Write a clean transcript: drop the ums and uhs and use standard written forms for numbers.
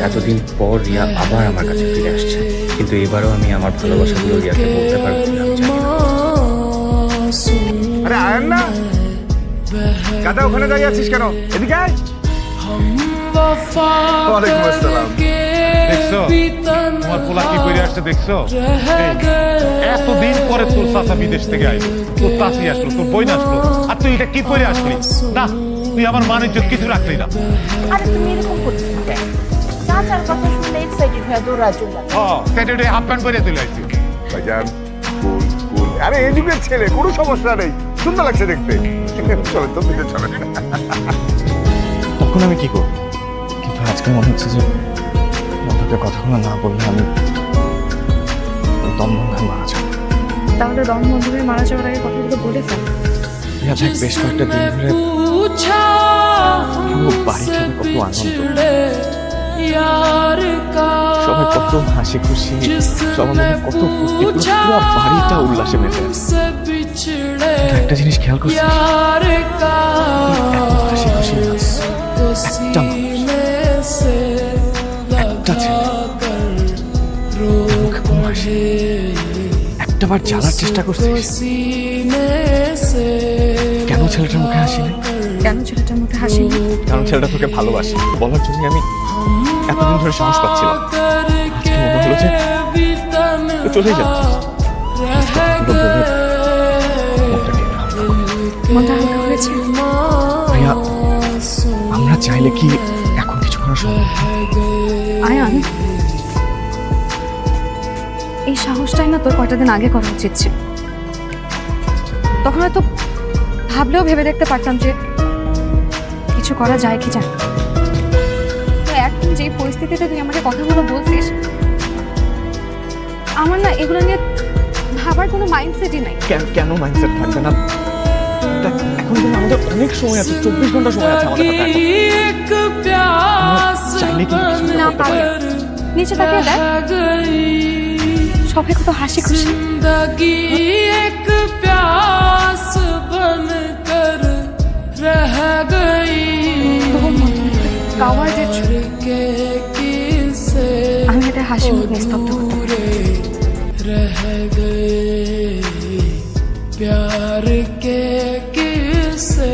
এতদিন পর রিয়া আবার আমার কাছে ফিরে আসছে, কিন্তু এবারও আমি আমার ভালোবাসাগুলো রিয়াকে বলতে পারবো কিনা আমি জানি না। আরে আয়ান না, গাদা ওখানে দাঁড়িয়ে আছিস কেন? এদিকে আয়। ওয়ালাইকুম আসসালাম। দেখছো তোমার পোলা কি করে আসছে? দেখছো এতদিন পরে তোর চাচা বিদেশ থেকে আইলো, তোর চাচি আসলো, তোর বই আসলো, আর তুই এটা কি করে আসলি? না, তুই আমার মানিজ্য কিছু রাখলি না। আরে তুমি এরকম করছিস কেন? চাচার কথা শুনলে এক্সাইটেড হয়ে দৌড়া চলে আসে। স্যাটারডে হাফ প্যান্ট পরে চলে আসছি। ভাইজান কুল কুল। আরে এই যুগের ছেলে, কোনো সমস্যা নেই, সুন্দর লাগছে দেখতে। চলে তো দিকে চলে। তখন আমি কি করব? কিন্তু আজকে মনে হচ্ছে যে আমাকে কথাগুলো না বললে আমি দমবন্ধ মারা যাবো। তাহলে দম বন্ধ হয়ে মারা যাওয়ার আগে কথাগুলো বলে ফেল। বেশ কয়েকটা দিন ধরে পুরো বাড়িটা কত আনন্দ, সবাই কত হাসি খুশি, সবার মধ্যে কত ফুর্তি, পুরো বাড়িটা উল্লাসে মেতে আছে। একটা জিনিস খেয়াল করছি, হাসি খুশি একটা মানুষ, একটা ছেলে মুখে কোনো হাসি, একটাবার জানার চেষ্টা করছিস কেন ছেলেটার মুখে হাসি নেই? কেন ছেলেটার মুখে হাসি নেই? কারণ ছেলেটা তোকে ভালোবাসে বলার জন্য আমি এতদিন ধরে সাহস পাচ্ছিলাম। আজকে মনে হলো যে তুই চলেই যাচ্ছিস। মনটা হালকা হয়েছে। ভাইয়া, আমরা চাইলে কি এখন কিছু করা সম্ভব? আয়ান, এই সাহসটাই না তোর কয়টা দিন আগে করা উচিত ছিল। তখন হয়তো ভাবলেও ভেবে দেখতে পারতাম যে কিছু করা যায় কি যায়। এখন যে পরিস্থিতিতে তুই আমাকে কথাগুলো বলছিস, আমার না এগুলো নিয়ে ভাবার কোনো মাইন্ডসেটই নাই। কেন মাইন্ডসেট থাকবে না? দেখ, এখন কিন্তু আমাদের অনেক সময় আছে, 24 ঘন্টা সময় আছে আমাদের হাতে। আমরা চাইলে কিন্তু কিছু না করতে পারি। পারবে। নিচে তাকিয়ে দেখ, সবাই কত হাসি খুশি। গাওয়ার যে আমি এদের হাসি মুখ নিস্তব্ধ করতে পারি। प्यार के किस्से